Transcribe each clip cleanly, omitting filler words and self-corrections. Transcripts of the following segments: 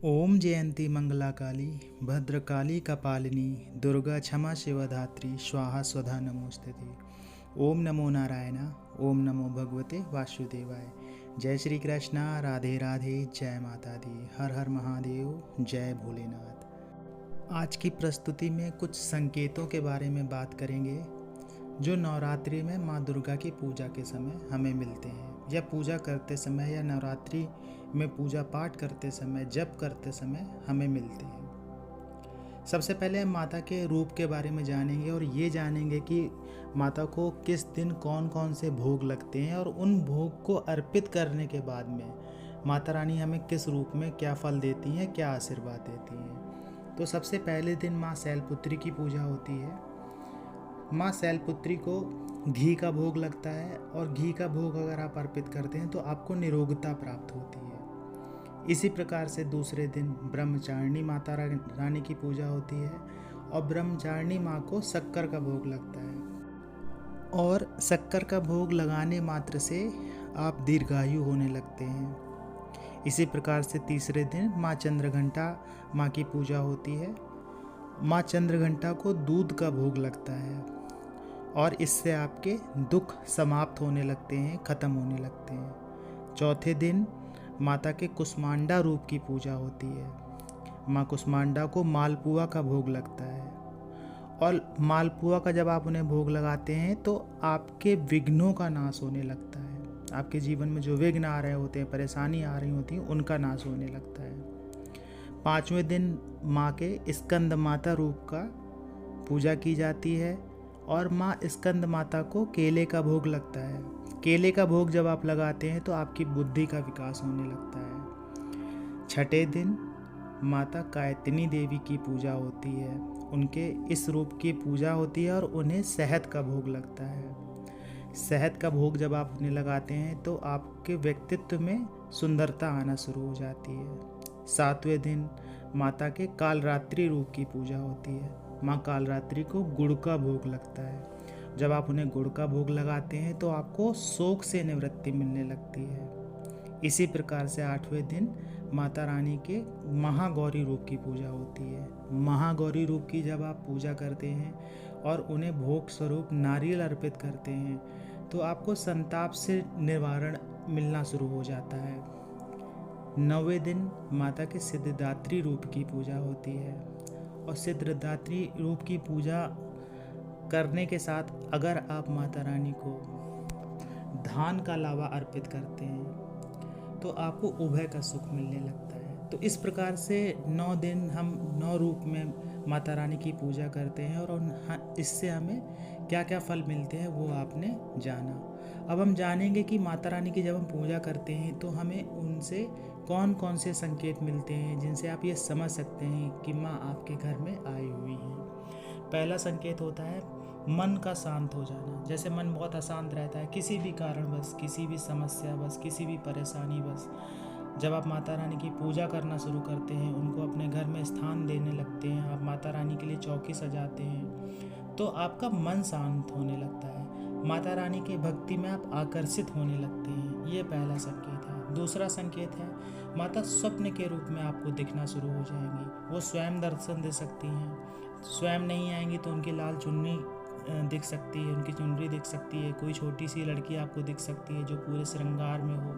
ओम जयंती मंगला काली भद्रकाली कपालिनी दुर्गा क्षमा शिवधात्री स्वाहा स्वधा नमोस्तुते। ओम नमो नारायण। ओम नमो भगवते वासुदेवाय। जय श्री कृष्णा। राधे राधे। जय माता दी। हर हर महादेव। जय भोलेनाथ। आज की प्रस्तुति में कुछ संकेतों के बारे में बात करेंगे जो नवरात्रि में माँ दुर्गा की पूजा के समय हमें मिलते हैं, या पूजा करते समय, या नवरात्रि में पूजा पाठ करते समय, जप करते समय हमें मिलते हैं। सबसे पहले हम माता के रूप के बारे में जानेंगे और ये जानेंगे कि माता को किस दिन कौन कौन से भोग लगते हैं, और उन भोग को अर्पित करने के बाद में माता रानी हमें किस रूप में क्या फल देती हैं, क्या आशीर्वाद देती हैं। तो सबसे पहले दिन माँ शैलपुत्री की पूजा होती है। माँ शैलपुत्री को घी का भोग लगता है, और घी का भोग अगर आप अर्पित करते हैं तो आपको निरोगता प्राप्त होती है। इसी प्रकार से दूसरे दिन ब्रह्मचारिणी माता रानी की पूजा होती है, और ब्रह्मचारिणी माँ को शक्कर का भोग लगता है, और शक्कर का भोग लगाने मात्र से आप दीर्घायु होने लगते हैं। इसी प्रकार से तीसरे दिन माँ चंद्रघंटा माँ की पूजा होती है। माँ चंद्रघंटा को दूध का भोग लगता है, और इससे आपके दुख समाप्त होने लगते हैं, ख़त्म होने लगते हैं। चौथे दिन माता के कुष्मांडा रूप की पूजा होती है। माँ कुष्मांडा को मालपुआ का भोग लगता है, और मालपुआ का जब आप उन्हें भोग लगाते हैं तो आपके विघ्नों का नाश होने लगता है। आपके जीवन में जो विघ्न आ रहे होते हैं, परेशानी आ रही होती हैं, उनका नाश होने लगता है। पाँचवें दिन माँ के स्कंद माता रूप का पूजा की जाती है, और माँ स्कंद माता को केले का भोग लगता है। केले का भोग जब आप लगाते हैं तो आपकी बुद्धि का विकास होने लगता है। छठे दिन माता कायतनी देवी की पूजा होती है। उनके इस रूप की पूजा होती है, और उन्हें शहद का भोग लगता है। शहद का भोग जब आप उन्हें लगाते हैं तो आपके व्यक्तित्व में सुंदरता आना शुरू हो जाती है। सातवें दिन माता के कालरात्रि रूप की पूजा होती है। माँ कालरात्रि को गुड़ का भोग लगता है। जब आप उन्हें गुड़ का भोग लगाते हैं तो आपको शोक से निवृत्ति मिलने लगती है। इसी प्रकार से आठवें दिन माता रानी के महागौरी रूप की पूजा होती है। महागौरी रूप की जब आप पूजा करते हैं और उन्हें भोग स्वरूप नारियल अर्पित करते हैं तो आपको संताप से निवारण मिलना शुरू हो जाता है। 9वें दिन माता के सिद्धिदात्री रूप की पूजा होती है, और सिद्धिदात्री रूप की पूजा करने के साथ अगर आप माता रानी को धान का लावा अर्पित करते हैं तो आपको उभय का सुख मिलने लगता है। तो इस प्रकार से 9 दिन हम 9 रूप में माता रानी की पूजा करते हैं, और इससे हमें क्या क्या फल मिलते हैं वो आपने जाना। अब हम जानेंगे कि माता रानी की जब हम पूजा करते हैं तो हमें उनसे कौन कौन से संकेत मिलते हैं जिनसे आप ये समझ सकते हैं कि माँ आपके घर में आई हुई हैं। पहला संकेत होता है मन का शांत हो जाना। जैसे मन बहुत अशांत रहता है किसी भी कारणवश, किसी भी समस्या बस, किसी भी परेशानी बस, जब आप माता रानी की पूजा करना शुरू करते हैं, उनको अपने घर में स्थान देने लगते हैं, आप माता रानी के लिए चौकी सजाते हैं, तो आपका मन शांत होने लगता है। माता रानी के भक्ति में आप आकर्षित होने लगते हैं। ये पहला संकेत है। दूसरा संकेत है माता स्वप्न के रूप में आपको दिखना शुरू हो जाएंगी। वो स्वयं दर्शन दे सकती हैं। स्वयं नहीं आएंगी तो उनकी लाल चुन्नी दिख सकती है, उनकी चुनरी दिख सकती है। कोई छोटी सी लड़की आपको दिख सकती है जो पूरे श्रृंगार में हो।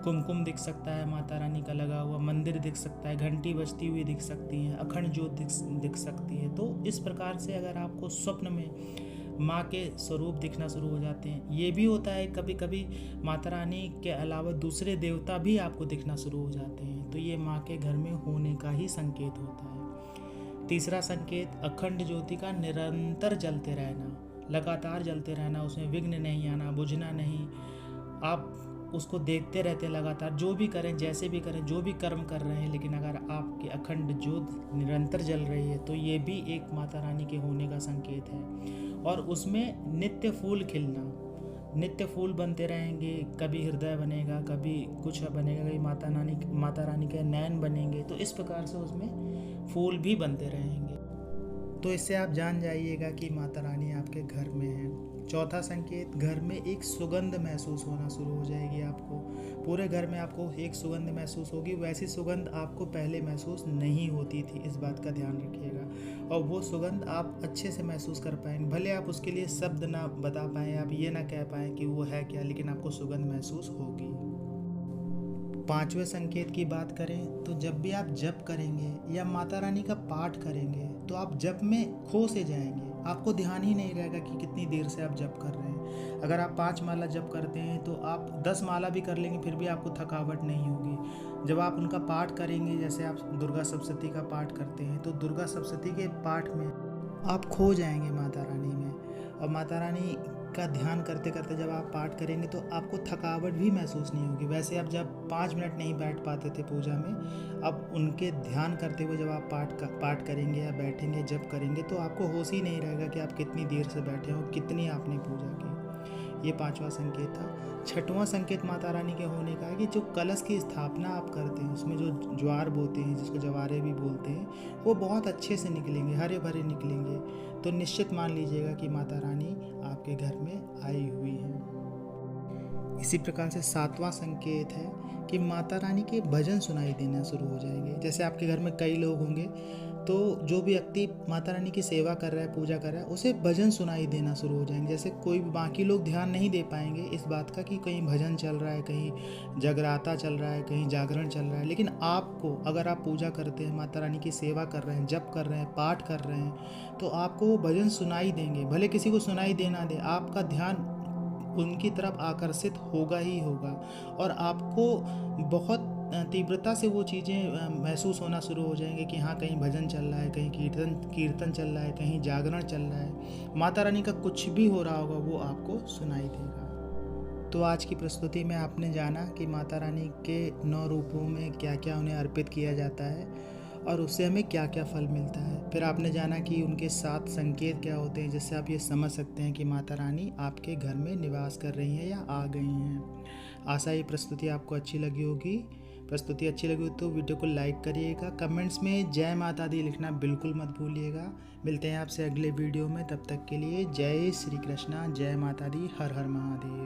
कुमकुम दिख सकता है माता रानी का लगा हुआ, मंदिर दिख सकता है, घंटी बजती हुई दिख सकती है, अखंड ज्योत दिख सकती है। तो इस प्रकार से अगर आपको स्वप्न में माँ के स्वरूप दिखना शुरू हो जाते हैं। ये भी होता है कभी कभी माता रानी के अलावा दूसरे देवता भी आपको दिखना शुरू हो जाते हैं, तो ये माँ के घर में होने का ही संकेत होता है। तीसरा संकेत अखंड ज्योति का निरंतर जलते रहना, लगातार जलते रहना, उसमें विघ्न नहीं आना, बुझना नहीं। आप उसको देखते रहते लगातार, जो भी करें, जैसे भी करें, जो भी कर्म कर रहे हैं, लेकिन अगर आपकी अखंड ज्योत निरंतर जल रही है तो ये भी एक माता रानी के होने का संकेत है। और उसमें नित्य फूल खिलना, नित्य फूल बनते रहेंगे। कभी हृदय बनेगा, कभी कुछ बनेगा, कभी माता रानी के नयन बनेंगे। तो इस प्रकार से उसमें फूल भी बनते रहेंगे। तो इससे आप जान जाइएगा कि माता रानी आपके घर में है। चौथा संकेत, घर में एक सुगंध महसूस होना शुरू हो जाएगी आपको। पूरे घर में आपको एक सुगंध महसूस होगी, वैसी सुगंध आपको पहले महसूस नहीं होती थी, इस बात का ध्यान रखिएगा। और वो सुगंध आप अच्छे से महसूस कर पाएंगे, भले आप उसके लिए शब्द ना बता पाएँ, आप ये ना कह पाएँ कि वो है क्या, लेकिन आपको सुगंध महसूस होगी। पांचवें संकेत की बात करें तो जब भी आप जप करेंगे या माता रानी का पाठ करेंगे तो आप जप में खो से जाएंगे, आपको ध्यान ही नहीं रहेगा कि कितनी देर से आप जप कर रहे हैं। अगर आप 5 माला जप करते हैं तो आप 10 माला भी कर लेंगे फिर भी आपको थकावट नहीं होगी। जब आप उनका पाठ करेंगे, जैसे आप दुर्गा सप्तशती का पाठ करते हैं, तो दुर्गा सप्तशती के पाठ में आप खो जाएंगे माता रानी में। और माता रानी का ध्यान करते करते जब आप पाठ करेंगे तो आपको थकावट भी महसूस नहीं होगी। वैसे आप जब 5 मिनट नहीं बैठ पाते थे पूजा में, अब उनके ध्यान करते हुए जब आप पाठ करेंगे या बैठेंगे जब करेंगे तो आपको होश ही नहीं रहेगा कि आप कितनी देर से बैठे हो, कितनी आपने पूजा की। ये 5वां संकेत था। 6वां संकेत माता रानी के होने का है कि जो कलश की स्थापना आप करते हैं, उसमें जो ज्वार बोते हैं, जिसको जवारे भी बोलते हैं, वो बहुत अच्छे से निकलेंगे, हरे भरे निकलेंगे। तो निश्चित मान लीजिएगा कि माता रानी आपके घर में आई हुई हैं। इसी प्रकार से 7वां संकेत है कि माता रानी के भजन सुनाई देना शुरू हो जाएंगे। जैसे आपके घर में कई लोग होंगे तो जो भी व्यक्ति माता रानी की सेवा कर रहा है, पूजा कर रहा है, उसे भजन सुनाई देना शुरू हो जाएंगे। जैसे कोई बाकी लोग ध्यान नहीं दे पाएंगे इस बात का कि कहीं भजन चल रहा है, कहीं जगराता चल रहा है, कहीं जागरण चल रहा है, लेकिन आपको, अगर आप पूजा करते हैं, माता रानी की सेवा कर रहे हैं, जप कर रहे हैं, पाठ कर रहे हैं, तो आपको वो भजन सुनाई देंगे। भले किसी को सुनाई दे ना दे, आपका ध्यान उनकी तरफ आकर्षित होगा ही होगा और आपको बहुत तीव्रता से वो चीज़ें महसूस होना शुरू हो जाएंगे कि हाँ, कहीं भजन चल रहा है, कहीं कीर्तन चल रहा है, कहीं जागरण चल रहा है। माता रानी का कुछ भी हो रहा होगा वो आपको सुनाई देगा। तो आज की प्रस्तुति में आपने जाना कि माता रानी के 9 रूपों में क्या क्या उन्हें अर्पित किया जाता है और उससे हमें क्या क्या फल मिलता है। फिर आपने जाना कि उनके 7 संकेत क्या होते हैं, जिससे आप ये समझ सकते हैं कि माता रानी आपके घर में निवास कर रही हैं या आ गई हैं। आशा ये प्रस्तुति आपको अच्छी लगी होगी। प्रस्तुति अच्छी लगी हो तो वीडियो को लाइक करिएगा, कमेंट्स में जय माता दी लिखना बिल्कुल मत भूलिएगा। मिलते हैं आपसे अगले वीडियो में, तब तक के लिए जय श्री कृष्णा, जय माता दी, हर हर महादेव।